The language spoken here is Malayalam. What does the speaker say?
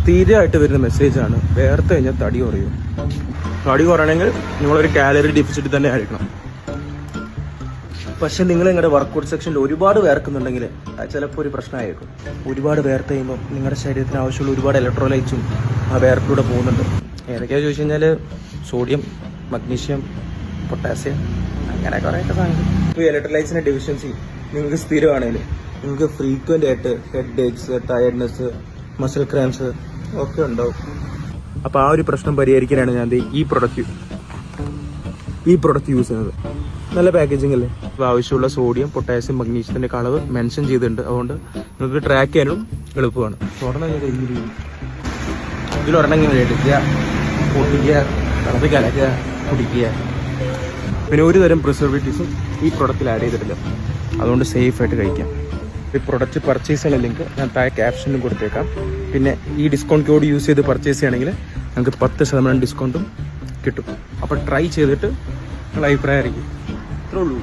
സ്ഥിരമായിട്ട് വരുന്ന മെസ്സേജാണ് വേർത്ത് കഴിഞ്ഞാൽ തടി കുറയും. തടി കുറയണമെങ്കിൽ നിങ്ങളൊരു കാലറി ഡെഫിസിറ്റ് തന്നെ ആയിരിക്കണം. പക്ഷെ നിങ്ങൾ നിങ്ങളുടെ വർക്കൗട്ട് സെക്ഷനിൽ ഒരുപാട് വേർക്കുന്നുണ്ടെങ്കിൽ അത് ചിലപ്പോൾ ഒരു പ്രശ്നമായിരിക്കും. ഒരുപാട് വേർത്ത് കഴിയുമ്പോൾ നിങ്ങളുടെ ശരീരത്തിന് ആവശ്യമുള്ള ഒരുപാട് ഇലക്ട്രോലൈറ്റ്സും ആ വേർപ്പിലൂടെ പോകുന്നുണ്ട്. ഏതൊക്കെയാണെന്ന് ചോദിച്ചു കഴിഞ്ഞാൽ സോഡിയം, മഗ്നീഷ്യം, പൊട്ടാസ്യം, അങ്ങനെ കുറേയൊക്കെ സാധനം. ഇപ്പോൾ ഈ ഇലക്ട്രോലൈറ്റ്സിൻ്റെ ഡെഫിഷ്യൻസി നിങ്ങൾക്ക് സ്ഥിരമാണെങ്കിൽ നിങ്ങൾക്ക് ഫ്രീക്വൻ്റ് ആയിട്ട് head aches, tiredness, muscle cramps ഒക്കെ ഉണ്ടാവും. അപ്പോൾ ആ ഒരു പ്രശ്നം പരിഹരിക്കാനാണ് ഞാൻ ഈ പ്രൊഡക്റ്റ് യൂസ് ചെയ്യുന്നത്. നല്ല പാക്കേജിംഗ് അല്ലേ? അപ്പോൾ ആവശ്യമുള്ള സോഡിയം, പൊട്ടാസ്യം, മഗ്നീഷ്യത്തിൻ്റെ അളവ് മെൻഷൻ ചെയ്തിട്ടുണ്ട്. അതുകൊണ്ട് നിങ്ങൾക്ക് ട്രാക്ക് ചെയ്യാനും എളുപ്പമാണ്. ഇതിലൊരെണ്ണം ഇങ്ങനെ എടുക്കുക, പൊട്ടിക്കുക, തിളപ്പി കലക്കുക, കുടിക്കുക. പിന്നെ ഒരു തരം പ്രിസർവേറ്റീവ്സും ഈ പ്രൊഡക്റ്റിൽ ആഡ് ചെയ്തിട്ടില്ല. അതുകൊണ്ട് സേഫായിട്ട് കഴിക്കാം. ഈ പ്രൊഡക്റ്റ് പർച്ചേസ് ചെയ്യുന്ന ലിങ്ക് ഞാൻ താഴെ ക്യാപ്ഷനിലും കൊടുത്തേക്കാം. പിന്നെ ഈ ഡിസ്കൗണ്ട് കോഡ് യൂസ് ചെയ്ത് പർച്ചേസ് ചെയ്യുകയാണെങ്കിൽ നമുക്ക് 10% ഡിസ്കൗണ്ടും കിട്ടും. അപ്പോൾ ട്രൈ ചെയ്തിട്ട് നിങ്ങളുടെ അഭിപ്രായം അറിയിക്കും. ഇത്രേ ഉള്ളൂ.